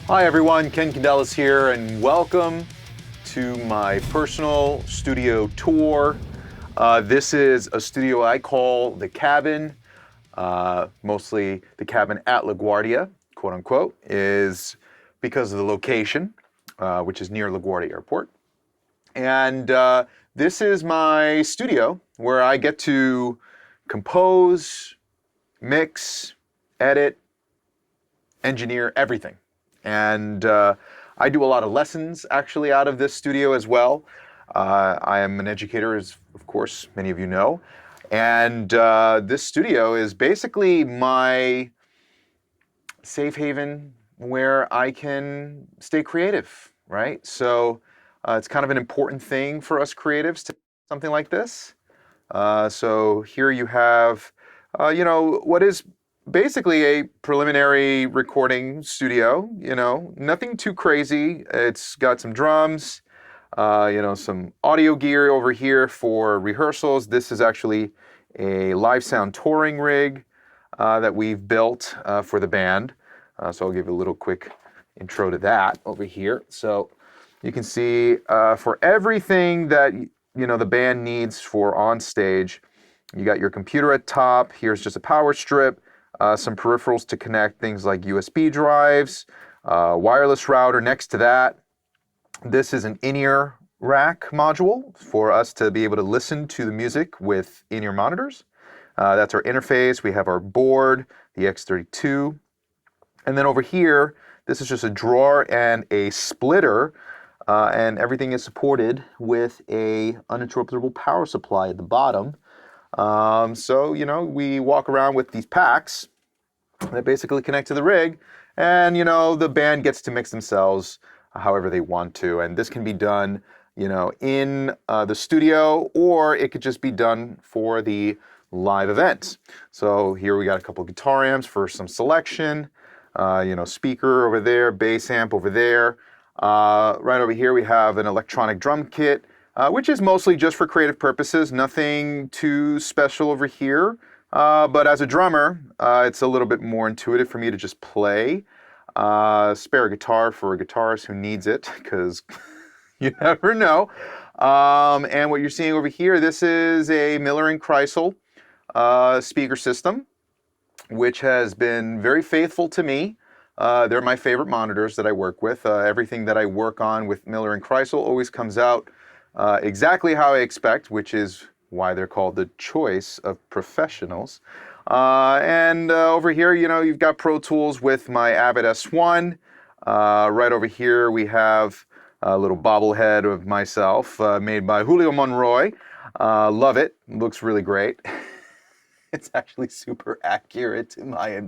Hi everyone, Ken Candelas here, and welcome to my personal studio tour. This is a studio I call the cabin, mostly the cabin at LaGuardia, quote unquote, is because of the location, which is near LaGuardia Airport. And this is my studio where I get to compose, mix, edit, engineer everything. And I do a lot of lessons actually out of this studio as well. I am an educator, as of course many of you know. And this studio is basically my safe haven where I can stay creative, right? So it's kind of an important thing for us creatives to do something like this. So here you have, what is basically a preliminary recording studio, nothing too crazy. It's got some drums, some audio gear over here for rehearsals. This is actually a live sound touring rig that we've built for the band. So I'll give you a little quick intro to that over here. So you can see for everything that the band needs for on stage, you got your computer at top. Here's just a power strip, some peripherals to connect things like USB drives, wireless router next to that. This is an in-ear rack module for us to be able to listen to the music with in-ear monitors. That's our interface. We have our board, the X32. And then over here, this is just a drawer and a splitter, and everything is supported with a uninterruptible power supply at the bottom. So we walk around with these packs that basically connect to the rig, and the band gets to mix themselves however they want to. And this can be done in the studio, or it could just be done for the live event. So here we got a couple of guitar amps for some selection, speaker over there, bass amp over there. Right over here we have an electronic drum kit, which is mostly just for creative purposes, nothing too special over here. But as a drummer, it's a little bit more intuitive for me to just play. Spare guitar for a guitarist who needs it, because you never know. And what you're seeing over here, this is a Miller & Kreisel speaker system, which has been very faithful to me. They're my favorite monitors that I work with. Everything that I work on with Miller & Kreisel always comes out exactly how I expect, which is why they're called the choice of professionals. And over here, you've got Pro Tools with my Avid S1. Right over here, we have a little bobblehead of myself made by Julio Monroy. Love it. Looks really great. It's actually super accurate to my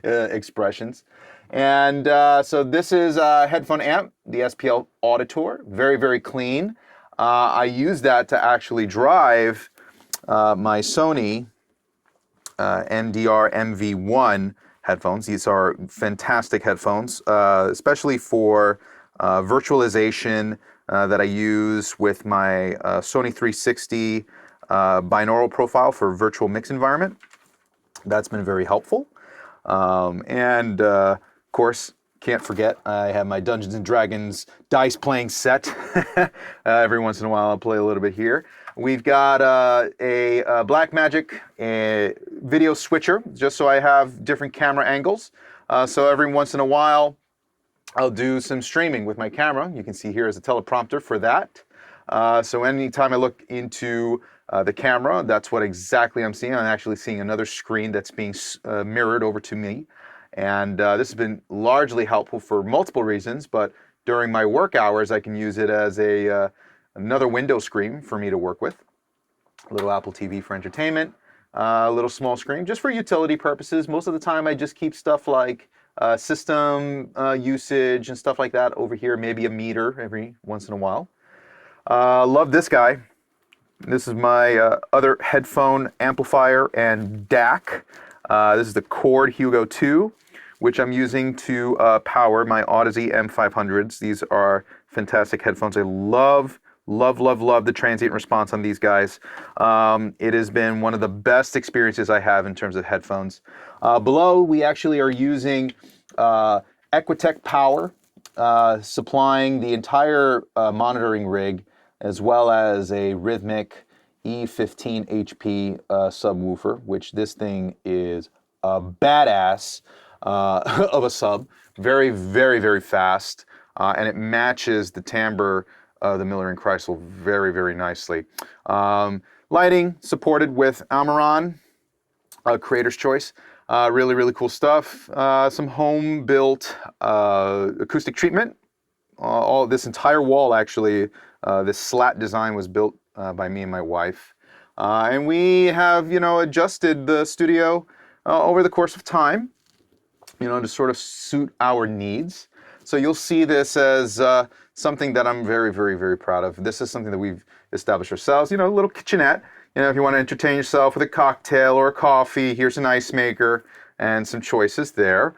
expressions. And so this is a headphone amp, the SPL Auditor. Very, very clean. I use that to actually drive my Sony NDR MV1 headphones. These are fantastic headphones, especially for virtualization that I use with my Sony 360 binaural profile for virtual mix environment. That's been very helpful. And of course, can't forget, I have my Dungeons & Dragons dice playing set. Every once in a while I'll play a little bit here. We've got a Blackmagic video switcher, just so I have different camera angles. So every once in a while I'll do some streaming with my camera. You can see here is a teleprompter for that. So anytime I look into the camera, that's what exactly I'm seeing. I'm actually seeing another screen that's being mirrored over to me. And this has been largely helpful for multiple reasons, but during my work hours, I can use it as another window screen for me to work with. A little Apple TV for entertainment, a little small screen just for utility purposes. Most of the time, I just keep stuff like system usage and stuff like that over here, maybe a meter every once in a while. Love this guy. This is my other headphone amplifier and DAC. This is the Chord Hugo 2, which I'm using to power my Odyssey M500s. These are fantastic headphones. I love the transient response on these guys. It has been one of the best experiences I have in terms of headphones. Below, we actually are using Equitech Power supplying the entire monitoring rig as well as a rhythmic E15 HP subwoofer, which this thing is a badass of a sub. Very, very, very fast. And it matches the timbre of the Miller & Chrysler very, very nicely. Lighting supported with Almiron, Creator's Choice. Really, really cool stuff. Some home-built acoustic treatment. All this entire wall, actually, this slat design was built by me and my wife. And we have, adjusted the studio over the course of time, to sort of suit our needs. So you'll see this as something that I'm very, very, very proud of. This is something that we've established ourselves, a little kitchenette. If you want to entertain yourself with a cocktail or a coffee, here's an ice maker and some choices there.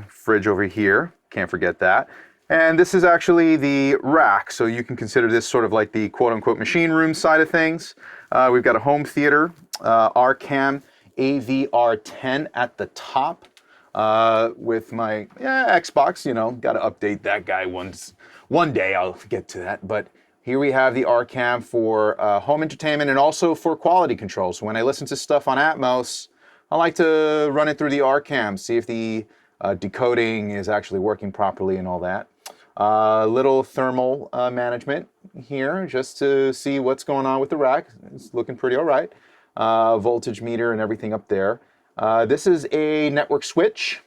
Fridge over here, can't forget that. And this is actually the rack, so you can consider this sort of like the quote-unquote machine room side of things. We've got a home theater, RCam AVR10 at the top. With my Xbox, got to update that guy once. One day I'll get to that. But here we have the RCam for home entertainment and also for quality control. So when I listen to stuff on Atmos, I like to run it through the RCam, see if the decoding is actually working properly and all that. Little thermal management here just to see what's going on with the rack. It's looking pretty all right. Voltage meter and everything up there. This is a network switch,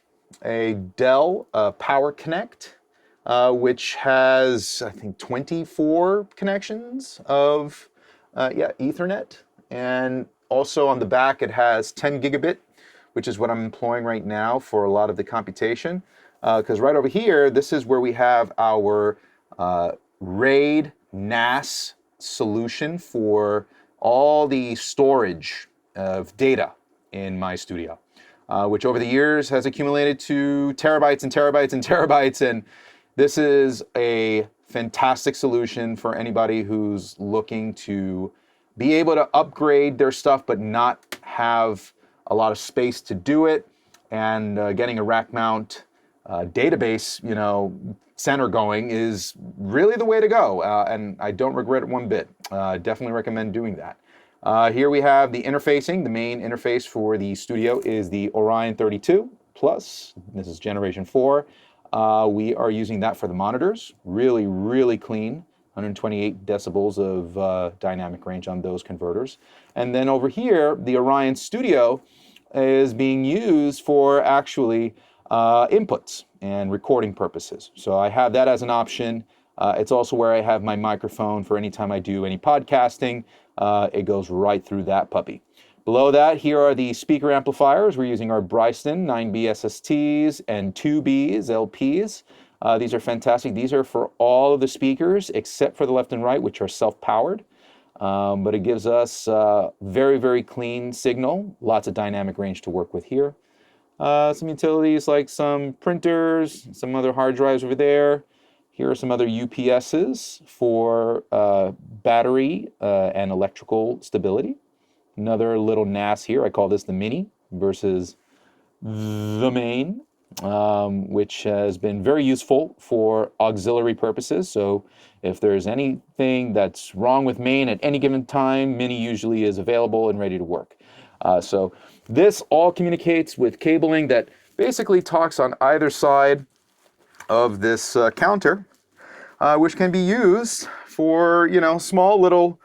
a Dell Power Connect, which has, I think, 24 connections of Ethernet. And also on the back, it has 10 gigabit, which is what I'm employing right now for a lot of the computation. Because right over here, this is where we have our RAID NAS solution for all the storage of data in my studio, which over the years has accumulated to terabytes and terabytes and terabytes. And this is a fantastic solution for anybody who's looking to be able to upgrade their stuff but not have a lot of space to do it. And getting a rack mount database, center going is really the way to go. And I don't regret it one bit. Definitely recommend doing that. Here we have the interfacing. The main interface for the studio is the Orion 32 Plus. This is generation 4. We are using that for the monitors. Really, really clean. 128 decibels of dynamic range on those converters. And then over here, the Orion Studio is being used for actually inputs and recording purposes. So I have that as an option. It's also where I have my microphone for any time I do any podcasting. It goes right through that puppy. Below that, here are the speaker amplifiers. We're using our Bryston 9B SSTs and 2Bs LPs. These are fantastic. These are for all of the speakers except for the left and right, which are self-powered. But it gives us very, very clean signal. Lots of dynamic range to work with here. Some utilities like some printers, some other hard drives over there. Here are some other UPSs for battery and electrical stability. Another little NAS here. I call this the mini versus the main, which has been very useful for auxiliary purposes. So if there's anything that's wrong with main at any given time, mini usually is available and ready to work. So this all communicates with cabling that basically talks on either side of this counter, which can be used for, small little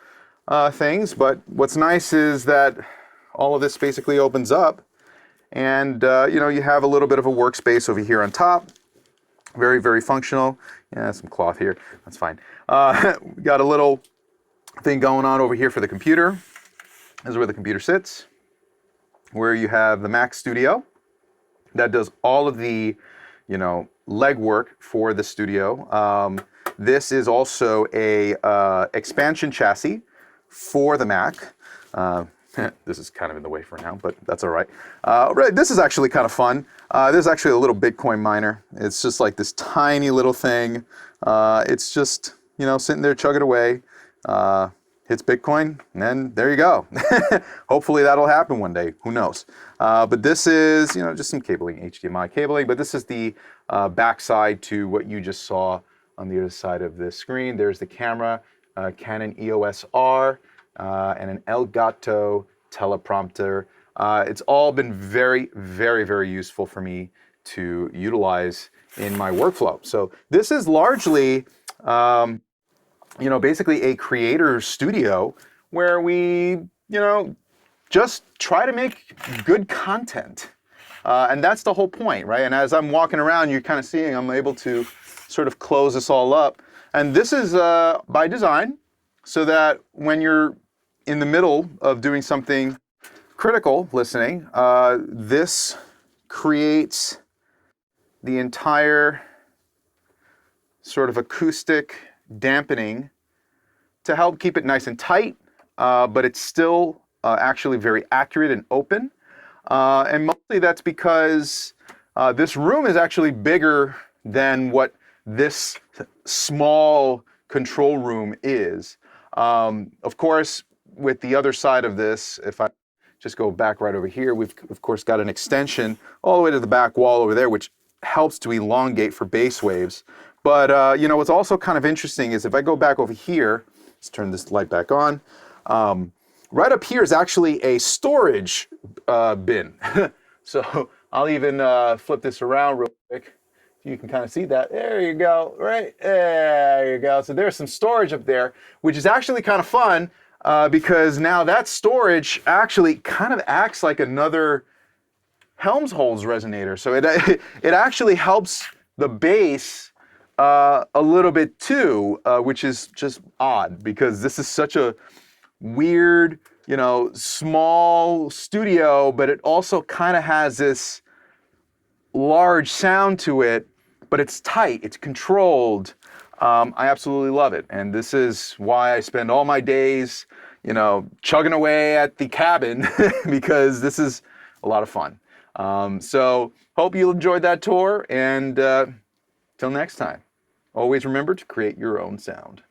things. But what's nice is that all of this basically opens up and, you have a little bit of a workspace over here on top. Very, very functional. Yeah, some cloth here. That's fine. We got a little thing going on over here for the computer. This is where the computer sits, where you have the Mac Studio that does all of the, legwork for the studio. This is also a expansion chassis for the Mac. This is kind of in the way for now, but that's all right. This is actually kind of fun. There's actually a little Bitcoin miner. It's just like this tiny little thing. It's just, sitting there chugging away. hits Bitcoin, and then there you go. Hopefully that'll happen one day. Who knows? But this is, you know, just some cabling, HDMI cabling. But this is the backside to what you just saw on the other side of the screen. There's the camera, Canon EOS R, and an Elgato teleprompter. It's all been very, very, very useful for me to utilize in my workflow. So this is largely, you know, basically a creator studio where we, you know, just try to make good content. And that's the whole point, right? And as I'm walking around, you're kind of seeing I'm able to sort of close this all up. And this is by design, so that when you're in the middle of doing something critical, listening, this creates the entire sort of acoustic dampening to help keep it nice and tight, but it's still actually very accurate and open. And mostly that's because this room is actually bigger than what this small control room is. Of course, with the other side of this, if I just go back right over here, we've of course got an extension all the way to the back wall over there, which helps to elongate for bass waves. But you know, what's also kind of interesting is if I go back over here, let's turn this light back on. Right up here is actually a storage bin. So I'll even flip this around real quick. You can kind of see that. There you go, right? There you go. So there's some storage up there, which is actually kind of fun because now that storage actually kind of acts like another Helmholtz resonator. So it actually helps the bass a little bit too, which is just odd because this is such a weird, you know, small studio, but it also kind of has this large sound to it, but it's tight, it's controlled. I absolutely love it. And this is why I spend all my days, you know, chugging away at the cabin because this is a lot of fun. So hope you enjoyed that tour, and till next time, always remember to create your own sound.